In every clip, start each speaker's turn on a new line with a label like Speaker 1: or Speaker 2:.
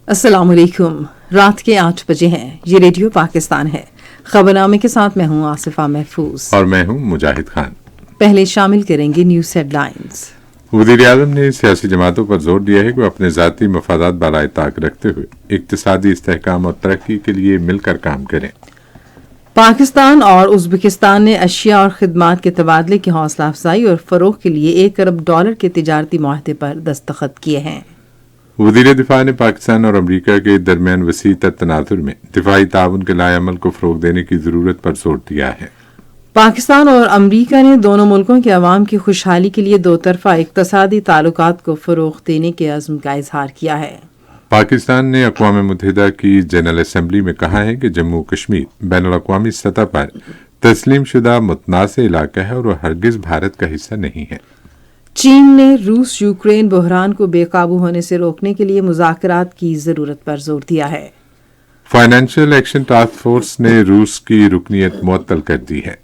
Speaker 1: السلام علیکم۔ رات کے 8 بجے ہیں۔ یہ ریڈیو پاکستان ہے۔ خبرنامے کے ساتھ میں ہوں آصفہ محفوظ
Speaker 2: اور میں ہوں مجاہد خان۔
Speaker 1: پہلے شامل کریں گے نیوز ہیڈ لائنز۔
Speaker 2: وزیر اعظم نے سیاسی جماعتوں پر زور دیا ہے کہ وہ اپنے ذاتی مفادات بالائے طاق رکھتے ہوئے اقتصادی استحکام اور ترقی کے لیے مل کر کام کریں۔
Speaker 1: پاکستان اور ازبکستان نے اشیاء اور خدمات کے تبادلے کی حوصلہ افزائی اور فروغ کے لیے $1 ارب کے تجارتی معاہدے پر دستخط کیے ہیں۔
Speaker 2: وزیر دفاع نے پاکستان اور امریکہ کے درمیان وسیع تر تناظر میں دفاعی تعاون کے لائے عمل کو فروغ دینے کی ضرورت پر زور دیا ہے۔
Speaker 1: پاکستان اور امریکہ نے دونوں ملکوں کے عوام کی خوشحالی کے لیے دو طرفہ اقتصادی تعلقات کو فروغ دینے کے عزم کا اظہار کیا ہے۔
Speaker 2: پاکستان نے اقوام متحدہ کی جنرل اسمبلی میں کہا ہے کہ جموں کشمیر بین الاقوامی سطح پر تسلیم شدہ متنازع علاقہ ہے اور وہ ہرگز بھارت کا حصہ نہیں ہے۔
Speaker 1: چین نے روس یوکرین بحران کو بے قابو ہونے سے روکنے کے لیے مذاکرات کی ضرورت پر زور دیا ہے۔
Speaker 2: فائنینشیل ایکشن ٹاسک فورس نے روس کی رکنیت معطل کر دی ہے۔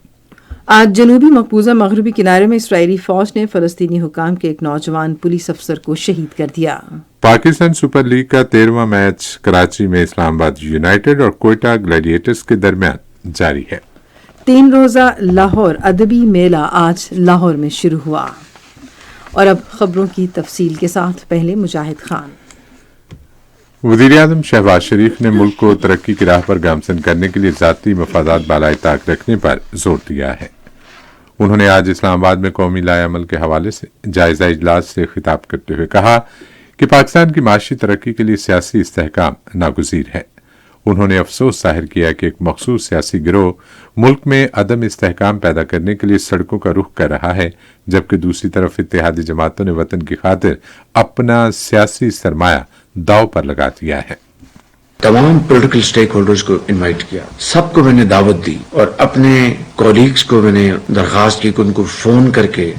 Speaker 1: آج جنوبی مقبوضہ مغربی کنارے میں اسرائیلی فوج نے فلسطینی حکام کے ایک نوجوان پولیس افسر کو شہید کر دیا۔
Speaker 2: پاکستان سپر لیگ کا 13واں میچ کراچی میں اسلام آباد یونائیٹڈ اور کوئٹہ گلیڈیٹرز کے درمیان جاری ہے۔
Speaker 1: 3 روزہ لاہور ادبی میلہ آج لاہور میں شروع ہوا۔ اور اب خبروں کی تفصیل کے ساتھ پہلے مجاہد خان۔
Speaker 2: وزیر اعظم شہباز شریف نے ملک کو ترقی کی راہ پر گامزن کرنے کے لیے ذاتی مفادات بالائے طاق رکھنے پر زور دیا ہے۔ انہوں نے آج اسلام آباد میں قومی لائحہ عمل کے حوالے سے جائزہ اجلاس سے خطاب کرتے ہوئے کہا کہ پاکستان کی معاشی ترقی کے لیے سیاسی استحکام ناگزیر ہے۔ انہوں نے افسوس ظاہر کیا کہ ایک مخصوص سیاسی گروہ ملک میں عدم استحکام پیدا کرنے کے لیے سڑکوں کا رخ کر رہا ہے، جبکہ دوسری طرف اتحادی جماعتوں نے وطن کی خاطر اپنا سیاسی سرمایہ داؤ پر لگا دیا ہے۔
Speaker 3: تمام پولیٹیکل سٹیک ہولڈرز کو انوائٹ کیا، سب کو میں نے دعوت دی اور اپنے کولیگز کو میں نے درخواست کی کہ ان کو فون کر کے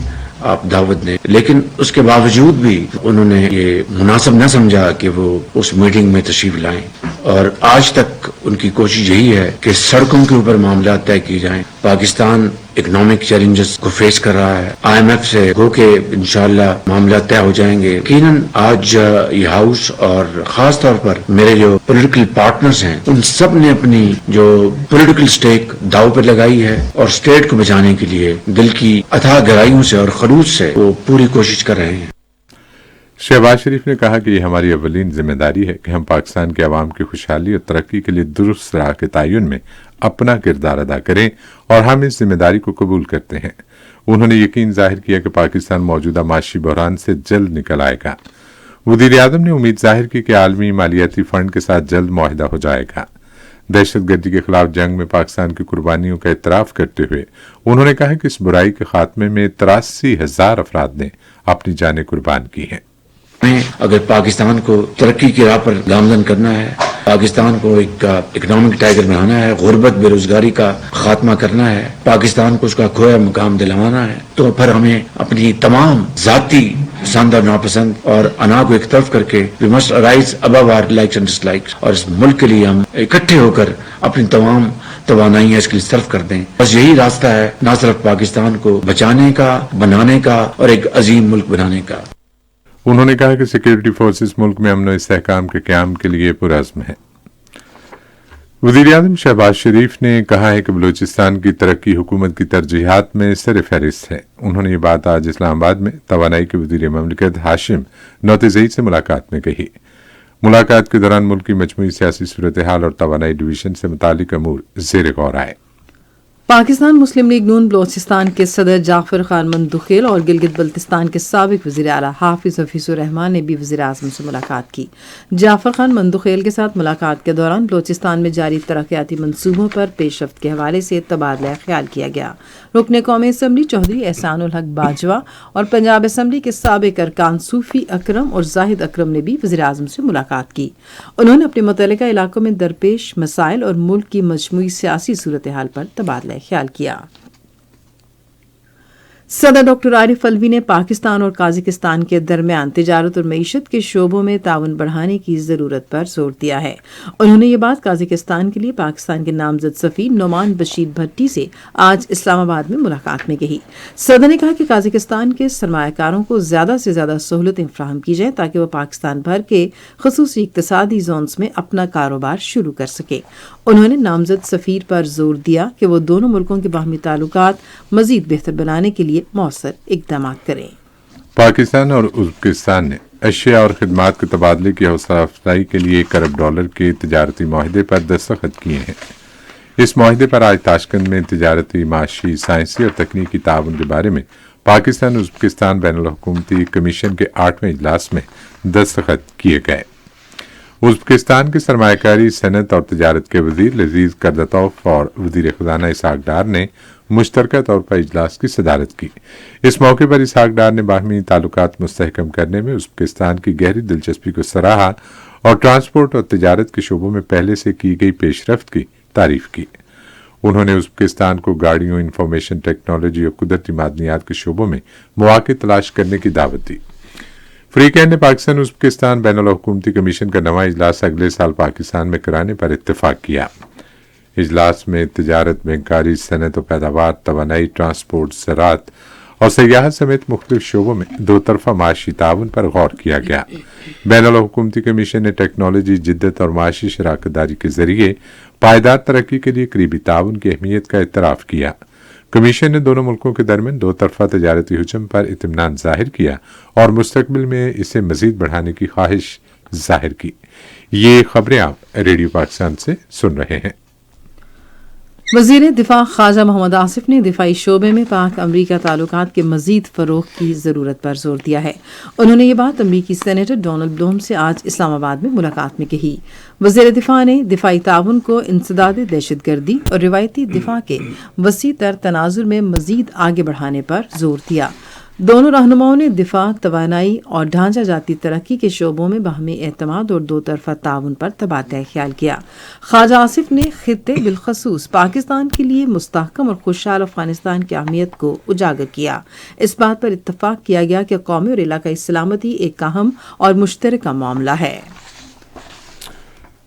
Speaker 3: آپ دعوت دیں، لیکن اس کے باوجود بھی انہوں نے یہ مناسب نہ سمجھا کہ وہ اس میٹنگ میں تشریف لائیں، اور آج تک ان کی کوشش یہی ہے کہ سڑکوں کے اوپر معاملات طے کیے جائیں۔ پاکستان اکنامک چیلنجز کو فیس کر رہا ہے، IMF سے گو کہ انشاءاللہ معاملات طے ہو جائیں گے۔ یقیناً آج یہ ہاؤس اور خاص طور پر میرے جو پولیٹیکل پارٹنرز ہیں ان سب نے اپنی جو پولیٹیکل سٹیک داؤ پر لگائی ہے اور سٹیٹ کو بچانے کے لیے دل کی اتھاہ گہرائیوں سے اور خلوص سے وہ پوری کوشش کر رہے ہیں۔
Speaker 2: شہباز شریف نے کہا کہ یہ ہماری اولین ذمہ داری ہے کہ ہم پاکستان کے عوام کی خوشحالی اور ترقی کے لیے درست راہ کے تعین میں اپنا کردار ادا کریں اور ہم اس ذمہ داری کو قبول کرتے ہیں۔ انہوں نے یقین ظاہر کیا کہ پاکستان موجودہ معاشی بحران سے جلد نکل آئے گا۔ وزیر اعظم نے امید ظاہر کی کہ عالمی مالیاتی فنڈ کے ساتھ جلد معاہدہ ہو جائے گا۔ دہشت گردی کے خلاف جنگ میں پاکستان کی قربانیوں کا اعتراف کرتے ہوئے انہوں نے کہا کہ اس برائی کے خاتمے میں 83,000 افراد نے اپنی جانیں قربان کی ہیں۔
Speaker 3: اگر پاکستان کو ترقی کی راہ پر گامزن کرنا ہے، پاکستان کو ایک اکنامک ٹائگر بنانا ہے، غربت بے روزگاری کا خاتمہ کرنا ہے، پاکستان کو اس کا کھویا مقام دلوانا ہے، تو پھر ہمیں اپنی تمام ذاتی پسند اور ناپسند اور انا کو ایک طرف کر کے we must arise above our likes and dislikes، اور اس ملک کے لیے ہم اکٹھے ہو کر اپنی تمام توانائیاں اس کے لیے صرف کر دیں۔ بس یہی راستہ ہے نہ صرف پاکستان کو بچانے کا، بنانے کا اور ایک عظیم ملک بنانے کا۔
Speaker 2: انہوں نے کہا کہ سیکورٹی فورسز ملک میں امن و استحکام کے قیام کے لیے پرعزم ہیں۔ وزیر اعظم شہباز شریف نے کہا ہے کہ بلوچستان کی ترقی حکومت کی ترجیحات میں سر فہرست ہے۔ انہوں نے یہ بات آج اسلام آباد میں توانائی کے وزیر مملکت ہاشم نوتزئی سے ملاقات میں کہی۔ ملاقات کے دوران ملک کی مجموعی سیاسی صورتحال اور توانائی ڈویژن سے متعلق امور زیر غور آئے۔
Speaker 1: پاکستان مسلم لیگ نون بلوچستان کے صدر جعفر خان مندوخیل اور گلگت بلتستان کے سابق وزیر اعلیٰ حافظ حفیظ الرحمان نے بھی وزیر اعظم سے ملاقات کی۔ جعفر خان مندوخیل کے ساتھ ملاقات کے دوران بلوچستان میں جاری ترقیاتی منصوبوں پر پیش رفت کے حوالے سے تبادلہ خیال کیا گیا۔ رکن قومی اسمبلی چودھری احسان الحق باجوہ اور پنجاب اسمبلی کے سابق ارکان صوفی اکرم اور زاہد اکرم نے بھی وزیر اعظم سے ملاقات کی۔ انہوں نے اپنے متعلقہ علاقوں میں درپیش مسائل اور ملک کی مجموعی سیاسی صورتحال پر تبادلہ خیال کیا۔ صدر ڈاکٹر عارف الوی نے پاکستان اور قازقستان کے درمیان تجارت اور معیشت کے شعبوں میں تعاون بڑھانے کی ضرورت پر زور دیا ہے. انہوں نے یہ بات قازقستان کے لیے پاکستان کے نامزد سفیر نعمان بشیر بھٹی سے آج اسلام آباد میں ملاقات میں کہی. صدر نے کہا کہ قازقستان کے سرمایہ کاروں کو زیادہ سے زیادہ سہولتیں فراہم کی جائیں تاکہ وہ پاکستان بھر کے خصوصی اقتصادی زونز میں اپنا کاروبار شروع کر سکے. انہوں نے نامزد سفیر پر زور دیا کہ وہ دونوں ملکوں کے باہمی تعلقات مزید بہتر بنانے کے لیے مؤثر اقدامات کریں.
Speaker 2: پاکستان اور ازبکستان نے اشیاء اور خدمات کے تبادلے کی حوصلہ افزائی کے لیے $1 ارب کے تجارتی معاہدے پر دستخط کیے ہیں. اس معاہدے پر آج تاشکند میں تجارتی، معاشی، سائنسی اور تکنیکی تعاون کے بارے میں پاکستان ازبکستان بین الاقوامی کمیشن کے 8ویں اجلاس میں دستخط کیے گئے. ازبکستان کے سرمایہ کاری، صنعت اور تجارت کے وزیر لذیذ کردتوف اور وزیر خزانہ اسحاق ڈار نے مشترکہ طور پر اجلاس کی صدارت کی. اس موقع پر اسحاق ڈار نے باہمی تعلقات مستحکم کرنے میں ازبکستان کی گہری دلچسپی کو سراہا اور ٹرانسپورٹ اور تجارت کے شعبوں میں پہلے سے کی گئی پیش رفت کی تعریف کی. انہوں نے ازبکستان کو گاڑیوں، انفارمیشن ٹیکنالوجی اور قدرتی معدنیات کے شعبوں میں مواقع تلاش کرنے کی دعوت دی. فریقین نے پاکستان ازبکستان بین الاقوامی کمیشن کا نواں اجلاس اگلے سال پاکستان میں کرانے پر اتفاق کیا. اجلاس میں تجارت، بینکاری، صنعت و پیداوار، توانائی، ٹرانسپورٹ، زراعت اور سیاحت سمیت مختلف شعبوں میں دو طرفہ معاشی تعاون پر غور کیا گیا. بین الاقوامی کمیشن نے ٹیکنالوجی، جدت اور معاشی شراکت داری کے ذریعے پائیدار ترقی کے لیے قریبی تعاون کی اہمیت کا اعتراف کیا. کمیشن نے دونوں ملکوں کے درمیان دو طرفہ تجارتی حجم پر اطمینان ظاہر کیا اور مستقبل میں اسے مزید بڑھانے کی خواہش ظاہر کی. یہ خبریں آپ ریڈیو پاکستان سے سن رہے ہیں.
Speaker 1: وزیر دفاع خواجہ محمد آصف نے دفاعی شعبے میں پاک امریکہ تعلقات کے مزید فروغ کی ضرورت پر زور دیا ہے. انہوں نے یہ بات امریکی سینیٹر ڈونلڈ بلوم سے آج اسلام آباد میں ملاقات میں کہی. وزیر دفاع نے دفاعی تعاون کو انسداد دہشت گردی اور روایتی دفاع کے وسیع تر تناظر میں مزید آگے بڑھانے پر زور دیا. دونوں رہنماؤں نے دفاع، توانائی اور ڈھانچہ جاتی ترقی کے شعبوں میں باہمی اعتماد اور دو طرفہ تعاون پر تبادلہ خیال کیا. خواجہ آصف نے خطے بالخصوص پاکستان کے لیے مستحکم اور خوشحال افغانستان کی اہمیت کو اجاگر کیا. اس بات پر اتفاق کیا گیا کہ قومی اور علاقائی سلامتی ایک اہم اور مشترکہ معاملہ ہے.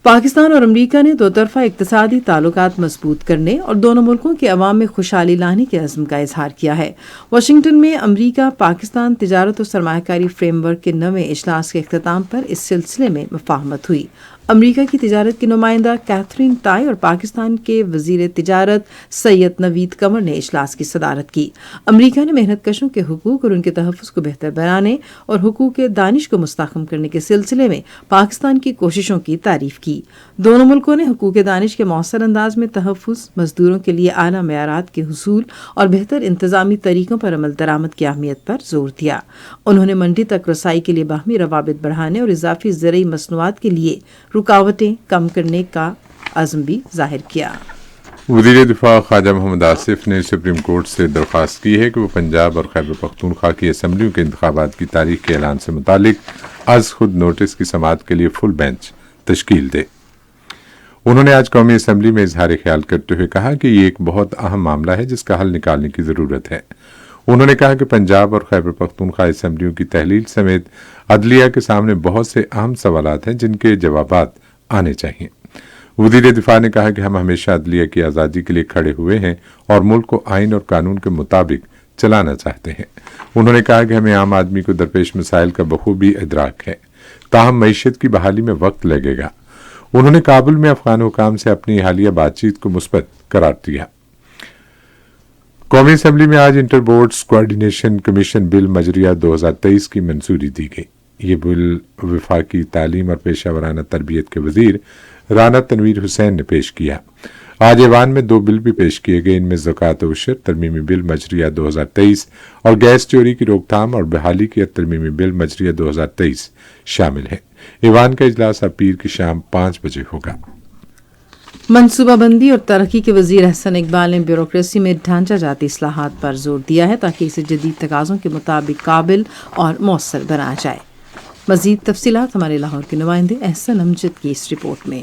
Speaker 1: پاکستان اور امریکہ نے دو طرفہ اقتصادی تعلقات مضبوط کرنے اور دونوں ملکوں کے عوام میں خوشحالی لانے کے عزم کا اظہار کیا ہے. واشنگٹن میں امریکہ پاکستان تجارت و سرمایہ کاری فریم ورک کے 9ویں اجلاس کے اختتام پر اس سلسلے میں مفاہمت ہوئی. امریکہ کی تجارت کی نمائندہ کیتھرین ٹائی اور پاکستان کے وزیر تجارت سید نوید قمر نے اجلاس کی صدارت کی. امریکہ نے محنت کشوں کے حقوق اور ان کے تحفظ کو بہتر بنانے اور حقوق دانش کو مستحکم کرنے کے سلسلے میں پاکستان کی کوششوں کی تعریف کی. دونوں ملکوں نے حقوق دانش کے مؤثر انداز میں تحفظ، مزدوروں کے لیے اعلیٰ معیارات کے حصول اور بہتر انتظامی طریقوں پر عمل درآمد کی اہمیت پر زور دیا. انہوں نے منڈی تک رسائی کے لیے باہمی روابط بڑھانے اور اضافی زرعی مصنوعات کے لیے رکاوٹیں کم کرنے کا عزم بھی ظاہر کیا.
Speaker 2: وزیر دفاع خواجہ محمد آصف نے سپریم کورٹ سے درخواست کی ہے کہ وہ پنجاب اور خیبر پختونخوا کی اسمبلیوں کے انتخابات کی تاریخ کے اعلان سے متعلق از خود نوٹس کی سماعت کے لیے فل بینچ تشکیل دے. انہوں نے آج قومی اسمبلی میں اظہار خیال کرتے ہوئے کہا کہ یہ ایک بہت اہم معاملہ ہے جس کا حل نکالنے کی ضرورت ہے. انہوں نے کہا کہ پنجاب اور خیبر پختونخوا اسمبلیوں کی تحلیل سمیت عدلیہ کے سامنے بہت سے اہم سوالات ہیں جن کے جوابات آنے چاہیے. وزیر دفاع نے کہا کہ ہم ہمیشہ عدلیہ کی آزادی کے لیے کھڑے ہوئے ہیں اور ملک کو آئین اور قانون کے مطابق چلانا چاہتے ہیں. انہوں نے کہا کہ ہمیں عام آدمی کو درپیش مسائل کا بخوبی ادراک ہے، تاہم معیشت کی بحالی میں وقت لگے گا. انہوں نے کابل میں افغان حکام سے اپنی حالیہ بات چیت کو مثبت قرار دیا. قومی اسمبلی میں آج انٹر بورڈز کوآرڈینیشن کمیشن بل مجریہ 2023 کی منظوری دی گئی. یہ بل وفاقی تعلیم اور پیشہ ورانہ تربیت کے وزیر رانا تنویر حسین نے پیش کیا. آج ایوان میں 2 بل بھی پیش کیے گئے. ان میں زکوٰۃ و عشر ترمیمی بل مجریہ 2023 اور گیس چوری کی روک تھام اور بحالی کی ترمیمی بل مجریہ 2023 شامل ہیں. ایوان کا اجلاس اب پیر کی شام 5 بجے ہوگا.
Speaker 1: منصوبہ بندی اور ترقی کے وزیر احسن اقبال نے بیوروکریسی میں ڈھانچہ جاتی اصلاحات پر زور دیا ہے تاکہ اسے جدید تقاضوں کے مطابق قابل اور مؤثر بنایا جائے. مزید تفصیلات ہمارے لاہور کے نمائندے احسن امجد کی اس رپورٹ میں.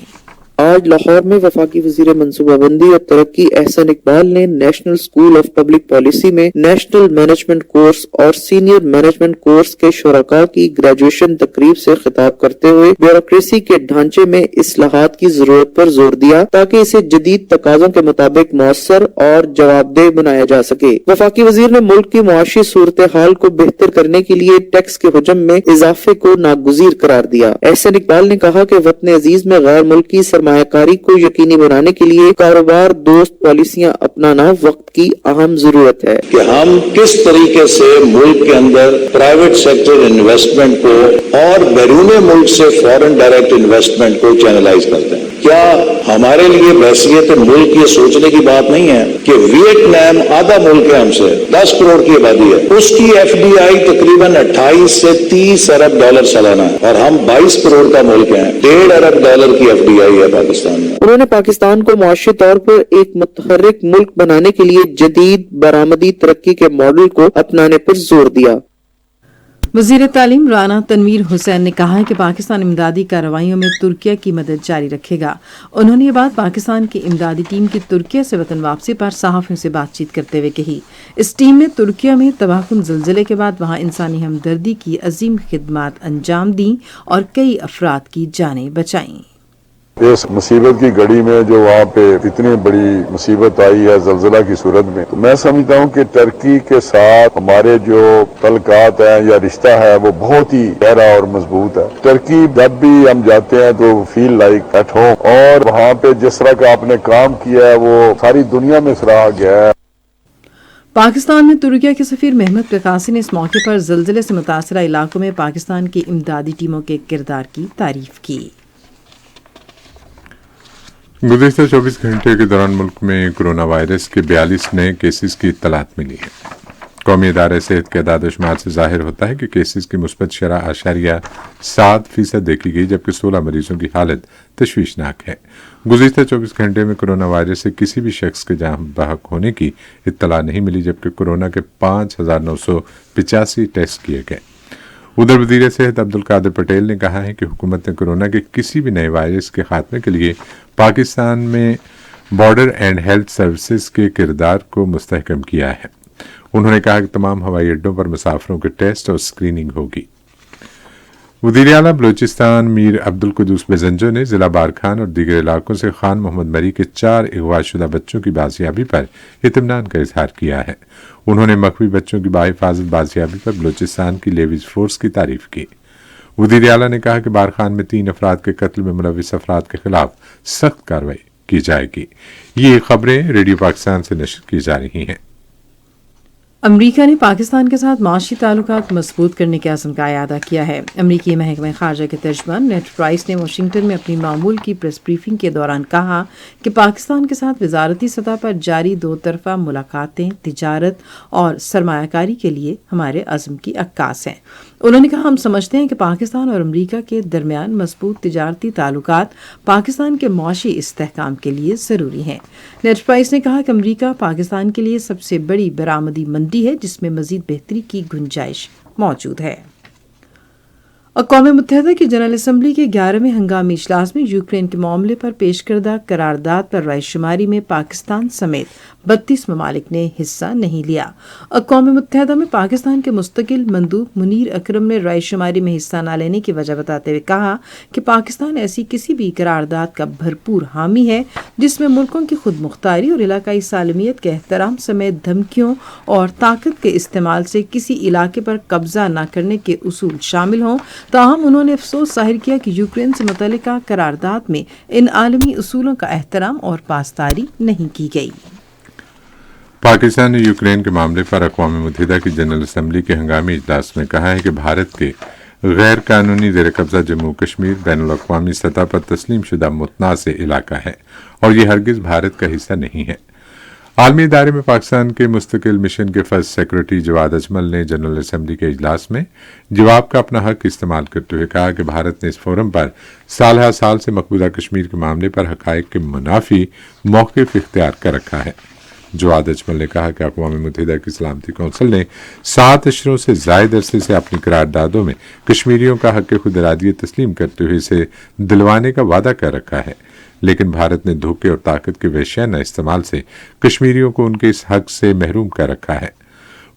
Speaker 4: آج لاہور میں وفاقی وزیر منصوبہ بندی اور ترقی احسن اقبال نے national school of public policy میں نیشنل مینجمنٹ کورس اور سینئر مینجمنٹ کورس کے شرکاء کی گریجویشن تقریب سے خطاب کرتے ہوئے بیوروکریسی کے ڈھانچے میں اصلاحات کی ضرورت پر زور دیا تاکہ اسے جدید تقاضوں کے مطابق مؤثر اور جواب دہ بنایا جا سکے۔ وفاقی وزیر نے ملک کی معاشی صورتحال کو بہتر کرنے کے لیے ٹیکس کے حجم میں اضافے کو ناگزیر قرار دیا۔ احسن اقبال نے کہا کہ وطن عزیز میں غیر ملکی سرمایہ کاری کو یقینی بنانے کے لیے کاروبار دوست پالیسیاں اپنانا وقت کی اہم ضرورت ہے
Speaker 5: کہ ہم کس طریقے سے ملک کے اندر پرائیویٹ سیکٹر انویسٹمنٹ کو اور بیرون ملک سے فورن ڈائریکٹ انویسٹمنٹ کو چینلائز کرتے ہیں۔ کیا ہمارے لیے بحثیت ملک یہ سوچنے کی بات نہیں ہے کہ ویتنام آدھا ملک ہے ہم سے، 10 کروڑ کی آبادی ہے، اس کی ایف ڈی آئی تقریباً 28 سے 30 ارب ڈالر سالانہ ہے اور ہم 22 کروڑ کا ملک ہیں، 1.5 ارب ڈالر کی ایف ڈی آئی ہے پاکستان میں۔
Speaker 4: انہوں نے پاکستان کو معاشی طور پر ایک متحرک ملک بنانے کے لیے جدید برآمدی ترقی کے ماڈل کو اپنانے پر زور دیا۔
Speaker 1: وزیر تعلیم رانا تنویر حسین نے کہا ہے کہ پاکستان امدادی کارروائیوں میں ترکیہ کی مدد جاری رکھے گا۔ انہوں نے یہ بات پاکستان کی امدادی ٹیم کی ترکیہ سے وطن واپسی پر صحافیوں سے بات چیت کرتے ہوئے کہی۔ اس ٹیم نے ترکیہ میں تباہ کن زلزلے کے بعد وہاں انسانی ہمدردی کی عظیم خدمات انجام دیں اور کئی افراد کی جانیں بچائیں۔
Speaker 6: اس مصیبت کی گھڑی میں جو وہاں پہ اتنی بڑی مصیبت آئی ہے زلزلہ کی صورت میں، تو میں سمجھتا ہوں کہ ترکی کے ساتھ ہمارے جو تعلقات ہیں یا رشتہ ہے وہ بہت ہی گہرا اور مضبوط ہے۔ ترکی جب بھی ہم جاتے ہیں تو فیل لائک ایٹ ہوم، اور وہاں پہ جس طرح کا آپ نے کام کیا ہے وہ ساری دنیا میں سراہا گیا ہے۔
Speaker 1: پاکستان میں ترکیہ کے سفیر محمد ققاسی نے اس موقع پر زلزلے سے متاثرہ علاقوں میں پاکستان کی امدادی ٹیموں کے کردار کی تعریف کی۔
Speaker 2: گزشتہ 24 گھنٹے کے دوران ملک میں کرونا وائرس کے 42 نئے کیسز کی اطلاعات ملی ہے۔ قومی ادارہ صحت کے اعداد و شمار سے ظاہر ہوتا ہے کہ کیسز کی مثبت شرح 7% دیکھی گئی، جبکہ 16 مریضوں کی حالت تشویشناک ہے۔ گزشتہ 24 گھنٹے میں کرونا وائرس سے کسی بھی شخص کے جاں بحق ہونے کی اطلاع نہیں ملی، جبکہ کورونا کے 5985 ٹیسٹ کیے گئے۔ ادھر وزیر صحت عبدالقادر پٹیل نے کہا ہے کہ حکومت نے کورونا کے کسی بھی نئے وائرس کے خاتمے کے لیے پاکستان میں بارڈر اینڈ ہیلتھ سروسز کے کردار کو مستحکم کیا ہے۔ انہوں نے کہا کہ تمام ہوائی اڈوں پر مسافروں کے ٹیسٹ اور اسکریننگ ہوگی۔ وزیر اعلیٰ بلوچستان میر عبدالقدوس بزنجو نے ضلع بارکھان اور دیگر علاقوں سے خان محمد مری کے 4 اغوا شدہ بچوں کی بازیابی پر اطمینان کا اظہار کیا ہے۔ انہوں نے مخفی بچوں کی باحفاظت بازیابی پر بلوچستان کی لیویز فورس کی تعریف کی۔ وزیر اعلیٰ نے کہا کہ بارکھان میں 3 افراد کے قتل میں ملوث افراد کے خلاف سخت کارروائی کی جائے گی۔ یہ خبریں ریڈیو پاکستان سے نشر کی جا رہی ہیں۔
Speaker 1: امریکہ نے پاکستان کے ساتھ معاشی تعلقات مضبوط کرنے کے عزم کا اعادہ کیا ہے۔ امریکی محکمہ خارجہ کے ترجمان نیڈ پرائس نے واشنگٹن میں اپنی معمول کی پریس بریفنگ کے دوران کہا کہ پاکستان کے ساتھ وزارتی سطح پر جاری 2 طرفہ ملاقاتیں تجارت اور سرمایہ کاری کے لیے ہمارے عزم کی عکاس ہیں۔ انہوں نے کہا، ہم سمجھتے ہیں کہ پاکستان اور امریکہ کے درمیان مضبوط تجارتی تعلقات پاکستان کے معاشی استحکام کے لیے ضروری ہیں۔ نیڈ پرائس نے کہا کہ امریکہ پاکستان کے لیے سب سے بڑی برآمدی منڈی ہے، جس میں مزید بہتری کی گنجائش موجود ہے۔ اقوام متحدہ کی جنرل اسمبلی کے 11ویں ہنگامی اجلاس میں یوکرین کے معاملے پر پیش کردہ قرارداد پر رائے شماری میں پاکستان سمیت 32 ممالک نے حصہ نہیں لیا۔ اقوام متحدہ میں پاکستان کے مستقل مندوب منیر اکرم نے رائے شماری میں حصہ نہ لینے کی وجہ بتاتے ہوئے کہا کہ پاکستان ایسی کسی بھی قرارداد کا بھرپور حامی ہے جس میں ملکوں کی خود مختاری اور علاقائی سالمیت کے احترام سمیت دھمکیوں اور طاقت کے استعمال سے کسی علاقے پر قبضہ نہ کرنے کے اصول شامل ہوں۔ تاہم انہوں نے افسوس ظاہر کیا کہ یوکرین سے متعلقہ قرارداد میں ان عالمی اصولوں کا احترام اور پاسداری نہیں کی گئی۔
Speaker 2: پاکستان نے یوکرین کے معاملے پر اقوام متحدہ کی جنرل اسمبلی کے ہنگامی اجلاس میں کہا ہے کہ بھارت کے غیر قانونی زیر قبضہ جموں کشمیر بین الاقوامی سطح پر تسلیم شدہ متنازع علاقہ ہے اور یہ ہرگز بھارت کا حصہ نہیں ہے۔ عالمی ادارے میں پاکستان کے مستقل مشن کے فرسٹ سیکرٹری جواد اجمل نے جنرل اسمبلی کے اجلاس میں جواب کا اپنا حق استعمال کرتے ہوئے کہا کہ بھارت نے اس فورم پر سال ہر سال سے مقبوضہ کشمیر کے معاملے پر حقائق کے منافی موقف اختیار کر رکھا ہے۔ جواد اجمل نے کہا کہ اقوام متحدہ کی سلامتی کونسل نے 7 اشروں سے زائد عرصے سے اپنی قراردادوں میں کشمیریوں کا حق خود ارادیت تسلیم کرتے ہوئے اسے دلوانے کا وعدہ کر رکھا ہے۔ लेकिन भारत ने धोखे और ताकत के वैश्याना इस्तेमाल से कश्मीरियों को उनके इस हक से महरूम कर रखा है।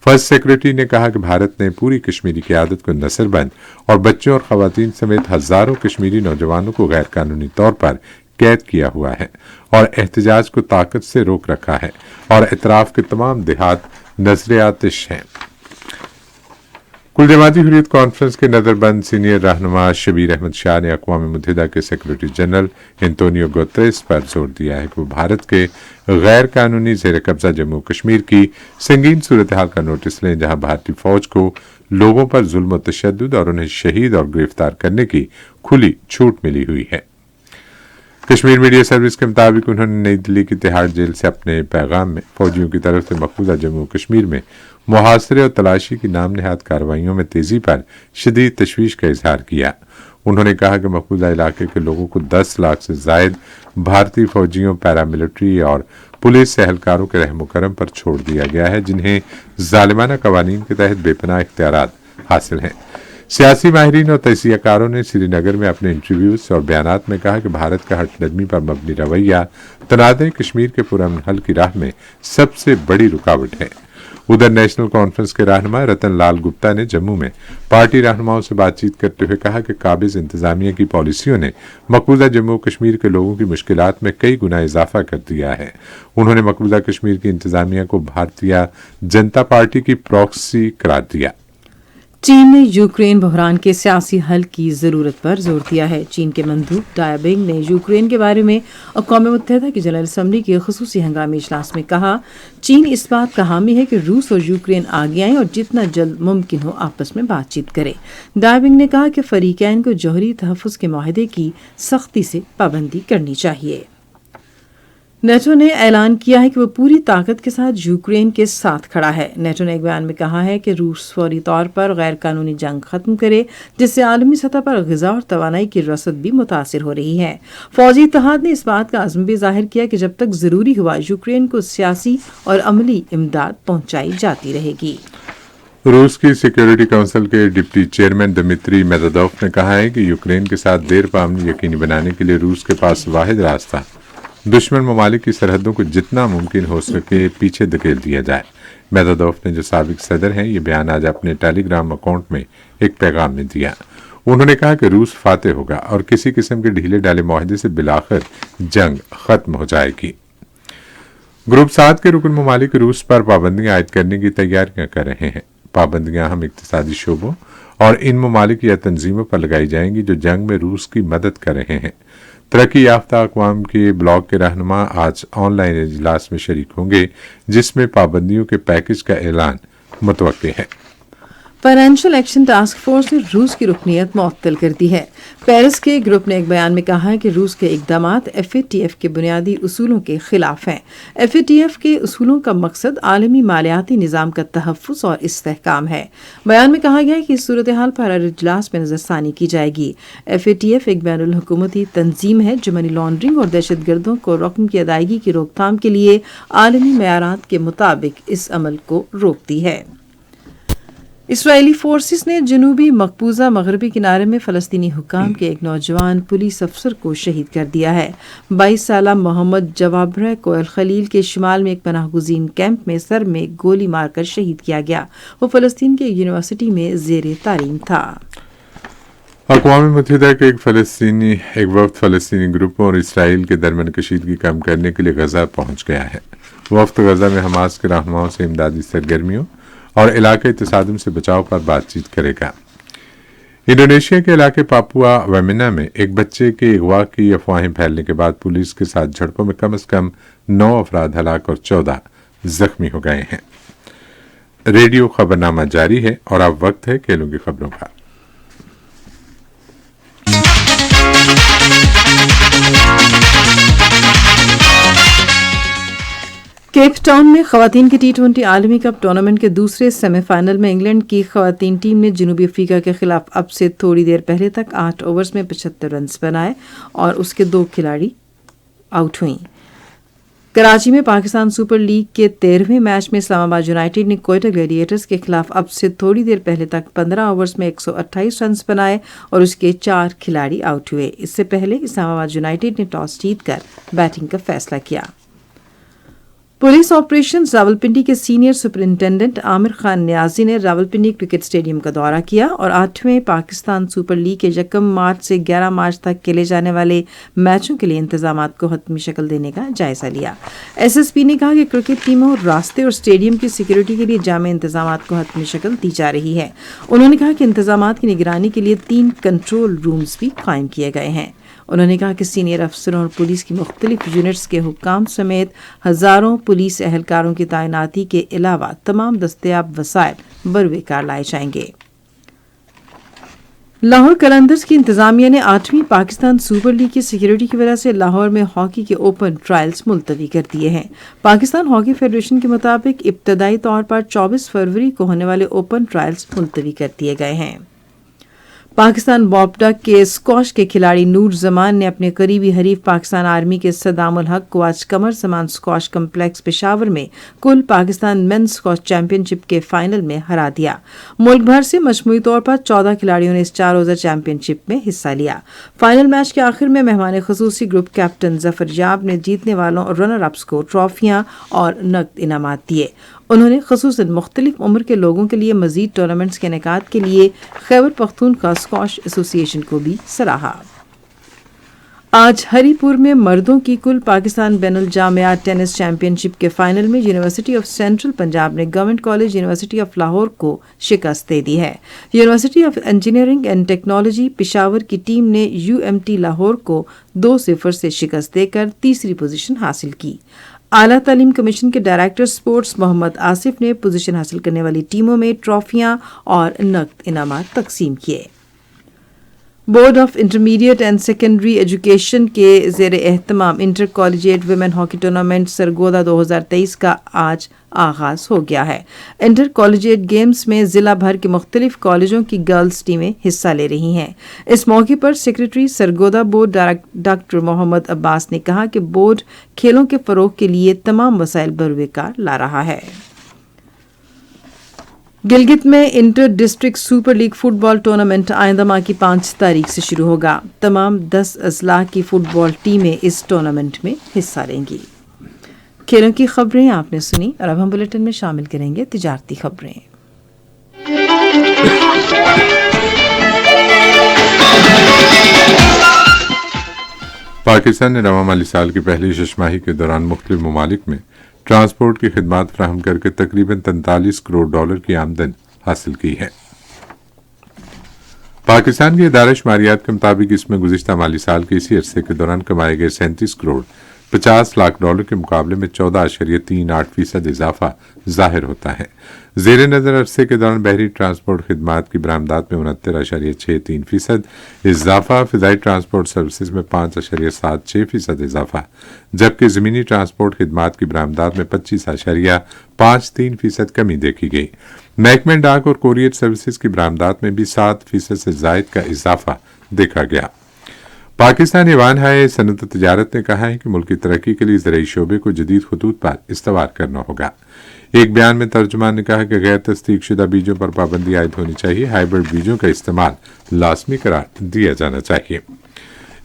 Speaker 2: फर्स्ट सेक्रेटरी ने कहा कि भारत ने पूरी कश्मीरी क़यादत को नसरबंद और बच्चों और खवातीन समेत हजारों कश्मीरी नौजवानों को गैर कानूनी तौर पर कैद किया हुआ है और एहतजाज को ताकत से रोक रखा है और इतराफ के तमाम देहात नजर आतिश हैं। कुल जमाती हुर्रियत कॉन्फ्रेंस के नजरबंद सीनियर रहनुमा शबीर अहमद शाह ने अक़वाम मुत्तहिदा के सेक्रेटरी जनरल एंटोनियो गुतेरेस पर जोर दिया है कि वो भारत के गैर कानूनी जेर कब्जा जम्मू कश्मीर की संगीन सूरत हाल का नोटिस लें, जहां भारतीय फौज को लोगों पर जुल्म और तशद्दुद और उन्हें शहीद और गिरफ्तार करने की खुली छूट मिली हुई है। कश्मीर मीडिया सर्विस के मुताबिक उन्होंने नई दिल्ली की तिहाड़ जेल से अपने पैगाम में फौजियों की तरफ से मकबूजा जम्मू कश्मीर में मुहासरे और तलाशी की नाम नहाद कार्रवाइयों में तेजी पर शदीद तशवीश का इजहार किया। उन्होंने कहा कि मकबूजा इलाके के लोगों को 10 लाख से जायद भारतीय फौजियों, पैरामिलिट्री और पुलिस एहलकारों के रहम करम पर छोड़ दिया गया है, जिन्हें जालिमाना कवानीन के तहत बेपनाह इख्तियारात हासिल हैं। सियासी माहिरीन और तजियाकारों ने श्रीनगर में अपने इंटरव्यूज और बयानात में कहा कि भारत का हठधर्मी पर मबनी रवैया तनाज़े कश्मीर के पुरअमन हल की राह में सबसे बड़ी रुकावट है। उधर नेशनल कॉन्फ्रेंस के रहनुमा रतन लाल गुप्ता ने जम्मू में पार्टी रहनुमाओं से बातचीत करते हुए कहा कि काबिज इंतजामिया की पॉलिसियों ने मकबूजा जम्मू कश्मीर के लोगों की मुश्किलात में कई गुना इजाफा कर दिया है। उन्होंने मकबूजा कश्मीर की इंतजामिया को भारतीय जनता पार्टी की प्रॉक्सी करार दिया।
Speaker 1: चीन ने यूक्रेन बहरान के सियासी हल की जरूरत पर जोर दिया है। चीन के मंदूब डायबिंग ने यूक्रेन के बारे में अक़वाम मुत्तहिदा की जनरल असम्बली के ख़ुसूसी हंगामी इजलास में कहा, चीन इस बात का हामी है कि रूस और यूक्रेन आगे आएं और जितना जल्द मुमकिन हो आपस में बातचीत करें। डायबिंग ने कहा कि फरीकैन को जौहरी तहफ़्फ़ुज़ के माहिदे की सख्ती से पाबंदी करनी चाहिए। नेटो ने ऐलान किया है कि वो पूरी ताकत के साथ यूक्रेन के साथ खड़ा है। नेटो ने एक बयान में कहा है कि रूस फौरी तौर पर गैर कानूनी जंग खत्म करे, जिससे आलमी सतह पर ग़िज़ा और तवानाई की रसद भी मुतासिर हो रही है। फौजी इत्तेहाद ने इस बात का अज़्म भी ज़ाहिर किया कि जब तक ज़रूरी हुआ यूक्रेन को सियासी और अमली इमदाद पहुंचाई जाती रहेगी।
Speaker 2: रूस की सिक्योरिटी काउंसिल के डिप्टी चेयरमैन दिमित्री मेदवेदेव ने कहा है कि यूक्रेन के साथ देर पामनी यकीनी बनाने के लिए रूस के पास वाहिद रास्ता दुश्मन ममालिक की सरहदों को जितना मुमकिन हो सके पीछे धकेल दिया जाए। मेदवेदेव ने, जो साबिक सदर हैं, ये बयान आज अपने टेलीग्राम अकाउंट में एक पैगाम में दिया। उन्होंने कहा कि रूस फातेह होगा और किसी किस्म के ढीले डाले मुआहदे से बिलाखिर जंग खत्म हो जाएगी। ग्रुप 7 के रुकन ममालिक रूस पर पाबंदियां आयद करने की तैयारियां कर रहे हैं। पाबंदियां अहम इक्तिसादी शोबों और इन ममालिक या तंजीमों पर लगाई जाएंगी जो जंग में रूस की मदद कर रहे हैं। तरक्की याफ्ता अक़वाम के ब्लॉक के रहनुमा आज ऑनलाइन इजलास में शरीक होंगे, जिसमें पाबंदियों के पैकेज का ऐलान मुतवक्के है।
Speaker 1: फाइनेंशियल एक्शन टास्क फोर्स ने रूस की रुकनीत मुअत्तल कर दी है। पेरिस के ग्रुप ने एक बयान में कहा है कि रूस के इक़दामात FATF के बुनियादी उसूलों के खिलाफ हैं। FATF के उसूलों का मकसद आलमी मालियाती निज़ाम का तहफ़्फ़ुज़ और इस्तेहकाम है। बयान में कहा गया है कि इस सूरत हाल पर हर इजलास में नज़रसानी की जाएगी। FATF एक बैनुल हुकूमती तंजीम है जो मनी लॉन्ड्रिंग और दहशतगर्दों को रकम की अदायगी की रोकथाम के लिए आलमी मयारात के मुताबिक इस अमल को रोकती है। इसराइली फोर्सेस ने जनूबी मकबूजा मगरबी किनारे में फ़लस्तीनी हुकाम के एक नौजवान पुलिस अफसर को शहीद कर दिया है। 22 साला मोहम्मद जवाब्र को अल खलील के शिमाल में एक पनाहगुज़ीन कैंप में सर में गोली मारकर शहीद किया गया। वो फ़लस्तीन के यूनिवर्सिटी में ज़ेरे तालीम था।
Speaker 2: अक़वाम मुत्तहिदा के एक वफ़द फ़लस्तीनी ग्रुपों और इसराइल के दरमियान कशीदगी कम करने के लिए गजा पहुंच गया है। वफ़द गजा में हमास के रहनुमाओं से इमदादी सरगर्मियों और इलाके तसादुम से बचाव पर बातचीत करेगा। इंडोनेशिया के इलाके पापुआ वेमिना में एक बच्चे के अगवा की अफवाहें फैलने के बाद पुलिस के साथ झड़पों में कम से कम 9 अफराद हलाक और 14 जख्मी हो गए हैं। रेडियो खबरनामा जारी है और अब वक्त है खेलों की खबरों का।
Speaker 1: केप टाउन में खवातीन के T20 आलमी कप टूर्नामेंट के दूसरे सेमीफाइनल में इंग्लैंड की खवातीन टीम ने जनूबी अफ्रीका के खिलाफ अब से थोड़ी देर पहले तक 8 ओवर्स में 75 रन बनाए और उसके 2 खिलाड़ी आउट हुई। कराची में पाकिस्तान सुपर लीग के 13वें मैच में इस्लामाबाद यूनाइटेड ने कोयटा ग्लैडिएटर्स के खिलाफ अब से थोड़ी देर पहले तक 15 ओवर्स में 128 रन बनाए और उसके 4 खिलाड़ी आउट हुए। इससे पहले इस्लामाबाद यूनाइटेड ने टॉस जीतकर बैटिंग का फैसला किया। पुलिस ऑपरेशंस रावलपिंडी के सीनियर सुपरिंटेंडेंट आमिर खान नियाजी ने रावलपिंडी क्रिकेट स्टेडियम का दौरा किया और 8वें पाकिस्तान सुपर लीग के 1 मार्च से 11 मार्च तक खेले जाने वाले मैचों के लिए इंतजामात को हतमी शक्ल देने का जायजा लिया। एसएसपी ने कहा कि क्रिकेट टीमों, रास्ते और स्टेडियम की सिक्योरिटी के लिए जामे इंतजामात को हतमी शक्ल दी जा रही है। उन्होंने कहा कि इंतजामात की निगरानी के लिए 3 कंट्रोल रूम्स भी कायम किए गए हैं। उन्होंने कहा कि सीनियर अफसरों और पुलिस की मुख्तलिफ यूनिट्स के हुक्काम समेत हजारों पुलिस एहलकारों की तैनाती के अलावा तमाम दस्तयाब वसाइल बरवेकार लाए जाएंगे। लाहौर कलंदर्स की इंतजामिया ने 8वीं पाकिस्तान सुपर लीग की सिक्योरिटी की वजह से लाहौर में हॉकी के ओपन ट्रायल्स मुलतवी कर दिए हैं। पाकिस्तान हॉकी फेडरेशन के मुताबिक इब्तदाई तौर पर 24 फरवरी को होने वाले ओपन ट्रायल्स मुलतवी कर दिए गए हैं। पाकिस्तान बॉबडक के स्क्वाश के खिलाड़ी नूर जमान ने अपने करीबी हरीफ पाकिस्तान आर्मी के सदामुल हक को आज कमर समान स्क्वाश कम्प्लेक्स पेशावर में कुल पाकिस्तान मेंस स्क्वाश चैंपियनशिप के फाइनल में हरा दिया। मुल्क भर से मजमूई तौर पर 14 खिलाड़ियों ने इस 4 रोजा चैंपियनशिप में हिस्सा लिया। फाइनल मैच के आखिर में मेहमान खसूसी ग्रुप कैप्टन जफर याब ने जीतने वालों और रनर अप्स को ट्रॉफियां और नकद इनामात दिए। उन्होंने खसूसन मुख्तलिफ उम्र के लोगों के लिए मजीद टूर्नामेंट्स के इनेकाद के लिए खैबर पख्तूनख्वा स्क्वाश एसोसिएशन को भी सराहा। आज हरीपुर में मर्दों की कुल पाकिस्तान बैनुल जामियात टेनिस चैंपियनशिप के फाइनल में यूनिवर्सिटी ऑफ सेंट्रल पंजाब ने government college university of Lahore को शिकस्त दे दी है। University of engineering and technology Peshawar की टीम ने यूएमटी लाहौर को 2-0 से शिकस्त देकर तीसरी पोजीशन हासिल की। आला तालीम कमीशन के डायरेक्टर स्पोर्ट्स मोहम्मद आसिफ ने पोजीशन हासिल करने वाली टीमों में ट्रॉफियां और नकद इनामात तकसीम किए। Board of intermediate and secondary education के ज़ेर एहतमाम intercollegiate women hockey tournament Sargodha 2023 का आज आगाज हो गया है। इंटर कॉलेजिएट गेम्स में जिला भर के मुख्तलिफ कॉलेजों की गर्ल्स टीमें हिस्सा ले रही हैं। इस मौके पर secretary Sargodha board doctor Mohammad Abbas ने कहा कि बोर्ड खेलों के फरोग के लिए तमाम वसाइल बरवेकार ला रहा है। गिलगित में inter district super league football tournament आइंदा माह की 5 तारीख से शुरू होगा। तमाम 10 अजला की फुटबॉल टीमें इस टूर्नामेंट में हिस्सा लेंगी। खेलों की खबरें आपने सुनी और अब हम बुलेटिन में शामिल करेंगे तिजारती खबरें।
Speaker 2: पाकिस्तान ने रवा माली साल की पहली छमाही के दौरान मुख्तलिफ ममालिक में ट्रांसपोर्ट की खिदमात फराहम करके तकरीबन 43 करोड़ डॉलर की आमदन हासिल की है। पाकिस्तान के इदारा शुमारियात के मुताबिक इसमें गुज़िश्ता माली साल के इसी अरसे के दौरान कमाए गए 37 करोड़ 50 लाख डॉलर के मुकाबले में 14.38% इजाफा जाहिर होता है। जेर नजर अरसे के दौरान बहरी ट्रांसपोर्ट खिदमात की बरामदात में 69.63% इजाफा, फिजाई ट्रांसपोर्ट सर्विसेज में 5.76% इजाफा, जबकि जमीनी ट्रांसपोर्ट खिदमात की बरामदात में 25.53% कमी देखी गई। महकमे डाक और कोरियर सर्विसेज की बरामदात में भी 7% से जायद का इजाफा देखा गया। पाकिस्तान ईवान हाय सनत तजारत ने कहा है कि मुल्क की तरक्की के लिए ज़राई शोबे को जदीद खतूत पर इस्तवार करना होगा। एक बयान में तर्जुमान ने कहा कि गैर तस्दीक शुदा बीजों पर पाबंदी आयद होनी चाहिए, हाइब्रिड बीजों का इस्तेमाल लाजमी करार दिया जाना चाहिए।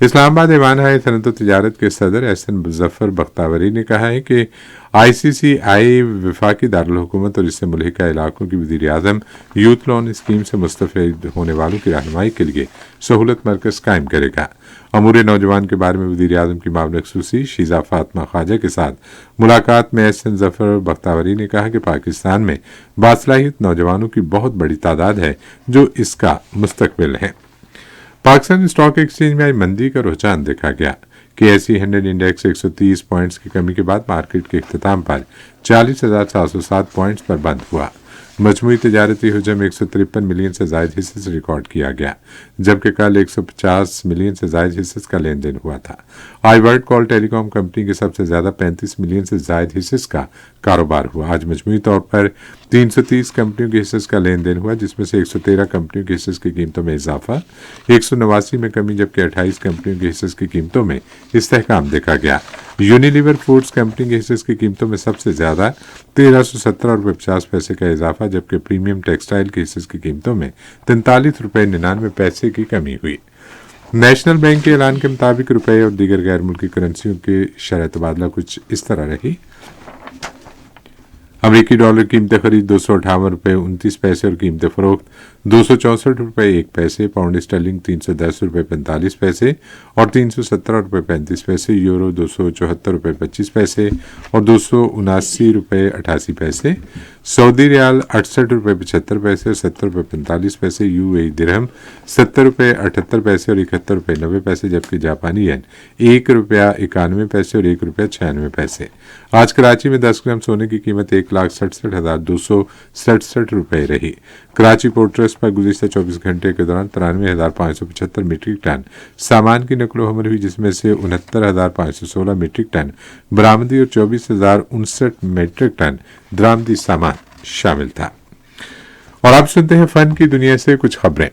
Speaker 2: इस्लामाबाद ईवान हाय सनत तजारत के सदर एहसन मुजफ्फर बख्तावरी ने कहा है कि ICCI वफाकी दारुल हुकूमत और इससे मुल्हिका इलाकों की वज़ीर आज़म यूथ लोन स्कीम से मुस्तफ़ीद होने वालों की रहनुमाई के लिए सहूलत मरकज़ कायम करेगा। अमूर नौजवान के बारे में वज़ीर आज़म की मामला खसूसी शीज़ा फातिमा ख्वाजा के साथ मुलाकात में एहसन जफर बख्तावरी ने कहा कि पाकिस्तान में बासलाहियत नौजवानों की बहुत बड़ी तादाद है जो इसका मुस्तकबिल है। पाकिस्तान स्टॉक एक्सचेंज में आई मंदी का रुझान देखा गया। KSE 100 इंडेक्स 130 पॉइंट्स की कमी के बाद मार्केट के इख्तिताम पर 40,707 पॉइंट्स पर बंद हुआ। मजमूई तजारती हजम 153 मिलियन से जायद हिस्से से रिकॉर्ड किया गया, जबकि कल 150 मिलियन से जायद हिस्से का लेन देन हुआ था। आईवर्ड कॉल टेलीकॉम कंपनी के सबसे ज्यादा 35 मिलियन से जायद हिस्से का कारोबार हुआ। आज मजमूई तौर पर 330 कंपनियों के हिस्से का लेन देन हुआ, जिसमें से 113 कंपनियों के हिस्से की कीमतों में इजाफा, 189 में कमी, जबकि 28 कंपनियों के हिस्से की कीमतों में इस्तेहकाम देखा गया। यूनिलीवर फूड्स कंपनी के हिस्से की कीमतों में सबसे ज्यादा 1317.50 रुपये का इजाफा, जबकि प्रीमियम टेक्सटाइल के हिस्से की कीमतों में 43.99 रुपये की कमी हुई। नेशनल बैंक के ऐलान के मुताबिक रुपए और दीगर गैर मुल्की करेंसियों की शरह तबादला कुछ इस तरह रही। अमेरिकी डॉलर कीमत खरीद 258 रुपये 29 पैसे और कीमत फरोख्त 264 रुपये 1 पैसे। पाउंड स्टर्लिंग 310 रुपये 45 पैसे और 317 रुपये 35 पैसे। यूरो 274 रुपये 25 पैसे और 279 रुपये 88 पैसे। सऊदी रियाल 68 रुपये 75 पैसे और 70 रुपये 45 पैसे। यूएई दिरहम 70 रुपये 78 पैसे और 71 रुपये 90 पैसे, जबकि जापानी येन 1 रुपया 91 पैसे और 1 रुपया 96 पैसे। आज कराची में 10 ग्राम सोने की कीमत 1,67,267 रुपये रही। कराची पोर्ट ट्रस्ट पर गुज़िश्ता 24 घंटे के दौरान 93,575 मीट्रिक टन सामान की नकलो हमल हुई, जिसमें से 69,516 मीट्रिक टन बरामदी और 24,059 मीट्रिक टन दरामदी सामान शामिल था। और अब सुनते हैं फन की दुनिया से कुछ खबरें।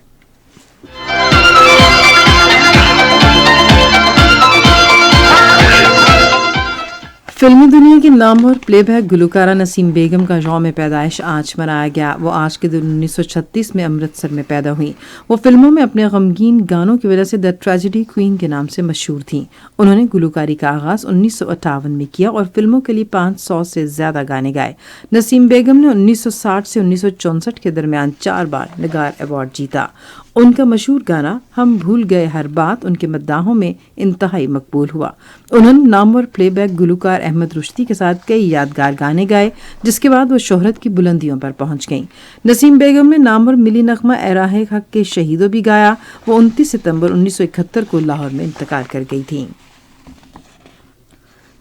Speaker 1: फिल्मी दुनिया की नामवर प्लेबैक गुलकारा नसीम बेगम का यौम पैदाइश आज मनाया गया। वो आज के दिन 1936 में अमृतसर में पैदा हुई। वो फिल्मों में अपने गमगीन गानों की वजह से द ट्रेजेडी क्वीन के नाम से मशहूर थीं। उन्होंने गुलकारी का आगाज 1958 में किया और फिल्मों के लिए 500 से ज्यादा गाने गाए। नसीम बेगम ने 1960 से 1964 के दरमियान 4 बार निगार अवार्ड जीता। उनका मशहूर गाना हम भूल गए हर बात उनके मद्दाहों में इंतहाई मकबूल हुआ। उन्होंने नामवर प्लेबैक गुलकार अहमद रुश्ती के साथ कई यादगार गाने गाए, जिसके बाद वो शोहरत की बुलंदियों पर पहुंच गईं। नसीम बेगम ने नामवर मिली नगमा ए राहे हक के शहीदों भी गाया। वो 29 सितंबर 1971 को लाहौर में इंतकाल कर गई थीं।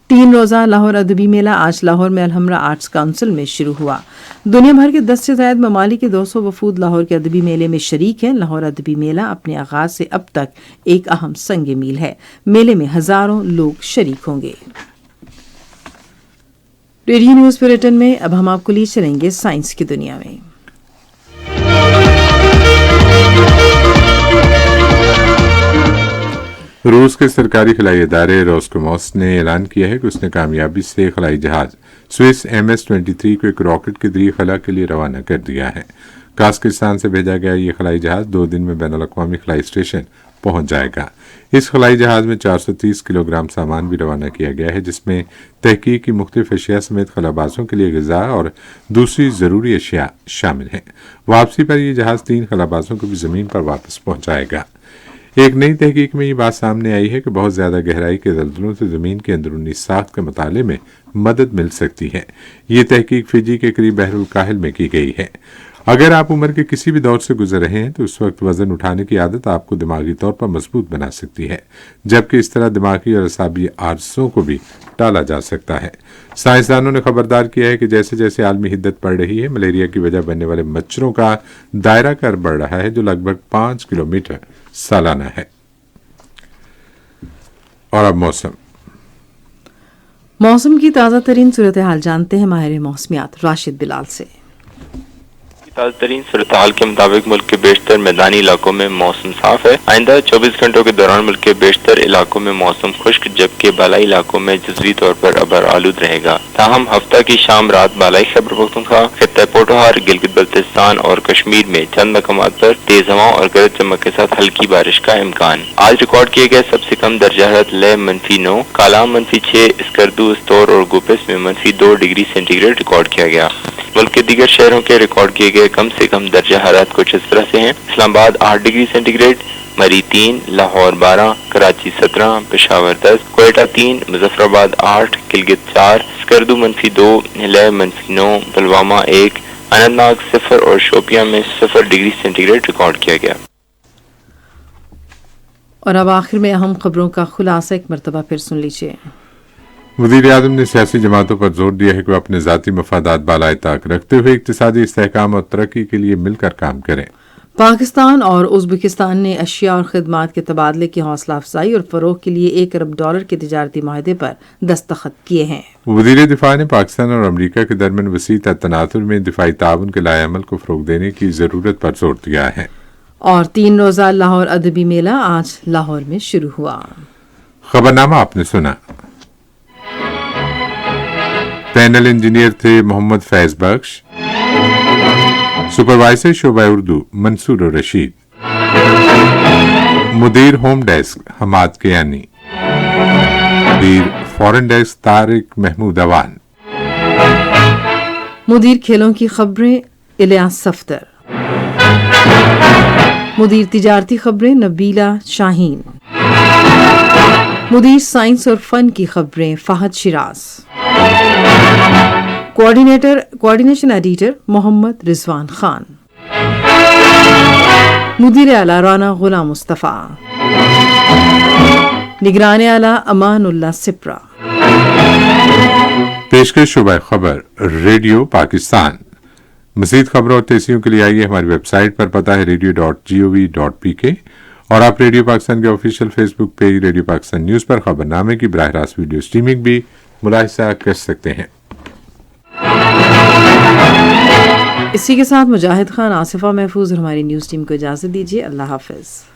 Speaker 1: 3 रोज़ा लाहौर अदबी मेला आज लाहौर में अलहमरा आर्ट्स काउंसिल में शुरू हुआ। दुनिया भर के 10 से ज्यादा ममालिक के 200 वफूद लाहौर के अदबी मेले में शरीक हैं। लाहौर अदबी मेला अपने आगाज से अब तक एक अहम संग मील है। मेले में हजारों लोग शरीक होंगे। रेडियो न्यूज बुलेटिन में अब हम आपको लिए चलेंगे साइंस की दुनिया में।
Speaker 2: रूस के सरकारी खलाई इदारे रोस्कोमोस ने ऐलान किया है कि उसने कामयाबी से खलाई जहाज स्विस MS-23 को एक रॉकेट के जरिए खला के लिए रवाना कर दिया है। काजाकिस्तान से भेजा गया ये खलाई जहाज 2 दिन में बैनुल अक़वामी खलाई स्टेशन पहुंच जाएगा। इस खलाई जहाज में 430 किलोग्राम सामान भी रवाना किया गया है, जिसमें तहकीक की मुख्तलिफ अशिया समेत खलाबाजों के लिए ग़िज़ा और दूसरी ज़रूरी अशिया शामिल हैं। वापसी पर यह जहाज 3 खलाबाजों को भी ज़मीन पर वापस पहुंचाएगा। एक नई तहकीक में ये बात सामने आई है कि बहुत ज़्यादा गहराई के दलदलों से ज़मीन के अंदरूनी साख्त के मुताले में मदद मिल सकती है। ये तहकीक फिजी के करीब बहरुल काहिल में की गई है। अगर आप उम्र के किसी भी दौर से गुजर रहे हैं तो उस वक्त वजन उठाने की आदत आपको दिमागी तौर पर मजबूत बना सकती है, जबकि इस तरह दिमागी और असाबी आर्जों को भी टाला जा सकता है। साइंसदानों ने खबरदार किया है कि जैसे जैसे आलमी हिद्दत बढ़ रही है, मलेरिया की वजह बनने वाले मच्छरों का दायरा कर बढ़ रहा है, जो लगभग 5 किलोमीटर सालाना है। और अब
Speaker 1: मौसम की ताज़ा तरीन सूरत हाल जानते हैं माहिर मौसमियात राशिद बिलाल से।
Speaker 7: ताज़ा तरीन सूरत हाल के मुताबिक मुल्क के बेशतर मैदानी इलाकों में मौसम साफ है। आइंदा 24 घंटों के दौरान मुल्क के बेशतर इलाकों में मौसम खुश्क, जबकि बालाई इलाकों में जुज़वी तौर पर अबर आलूद रहेगा। ताहम हफ्ता की शाम रात बालाई खैबर पख्तूनख्वा, खित्ता पोठोहार, गिलगित बल्तिस्तान और कश्मीर में चंद मकामात पर तेज हवाओं और गरज चमक के साथ हल्की बारिश का इम्कान। आज रिकॉर्ड किए गए सबसे कम दर्जा हरारत ले -9, कालाम -6, स्कर्दू, स्तौर और गोपेस में -2 डिग्री सेंटीग्रेड रिकॉर्ड किया गया। मुल्क के दीगर शहरों के रिकॉर्ड किए गए कम से कम दर्जा हरारत कुछ इस तरह से हैं। इस्लामाबाद 8 डिग्री सेंटीग्रेड, मरी 3, लाहौर 12, कराची 17, पेशावर 10, कोयटा 3, मुजफ्फराबाद 8, गिलगित 4, स्कर्दू -2, ले -9, पुलवामा 1, अनंतनाग 0 और शोपियां में 0 डिग्री सेंटीग्रेड रिकॉर्ड किया गया।
Speaker 1: और अब आखिर में अहम खबरों का खुलासा एक मरतबा फिर सुन लीजिए।
Speaker 2: वज़ीर आज़म ने सियासी जमातों पर जोर दिया है कि वो अपने ज़ाती मफादात बालाए ताक रखते हुए इक़्तिसादी इस्तेहकाम और तरक्की के लिए मिलकर काम करें।
Speaker 1: पाकिस्तान और उज़्बेकिस्तान ने अशिया और खिदमात के तबादले की हौसला अफजाई और फ़रोग के लिए $1 अरब के तिजारती माहदे पर दस्तखत किए हैं।
Speaker 2: वज़ीर दिफा ने पाकिस्तान और अमरीका के दरमियान वसी तनासुर में दिफाई ताउन के लाएअमल को फ़रोग देने की ज़रूरत पर जोर दिया है।
Speaker 1: और 3 रोज़ा लाहौर अदबी मेला आज लाहौर में शुरू हुआ।
Speaker 2: खबरनामा आपने सुना। पैनल इंजीनियर थे मोहम्मद फैज बख्श, सुपरवाइजर शोबा उर्दू मंसूर रशीद, मुदीर होम डेस्क हमाद कियानी, मुदीर फॉरेन डेस्क तारिक महमूद अवान,
Speaker 1: मुदीर खेलों की खबरें इलियास सफ्तर, मुदीर तिजारती खबरें नबीला शाहीन, मुदीर साइंस और फन की खबरें फहद शिराज, कोऑर्डिनेशन एडिटर मोहम्मद रिजवान खान, मुदीर आला राना गुलाम मुस्तफ़ा, निगरान आला अमानुल्लाह सिप्रा।
Speaker 2: पेशकश शुबह खबर रेडियो पाकिस्तान। मज़ीद खबरों और तहसीयों के लिए आइए हमारी वेबसाइट पर, पता है radio.gov.pk, और आप रेडियो पाकिस्तान के official Facebook page radio Pakistan news पर खबरनामे की बराह रास्त वीडियो स्ट्रीमिंग भी मुलाहिजा कर सकते हैं।
Speaker 1: इसी के साथ मुजाहिद खान, आसिफा महफूज और हमारी न्यूज़ टीम को इजाज़त दीजिए। अल्लाह हाफ़िज़।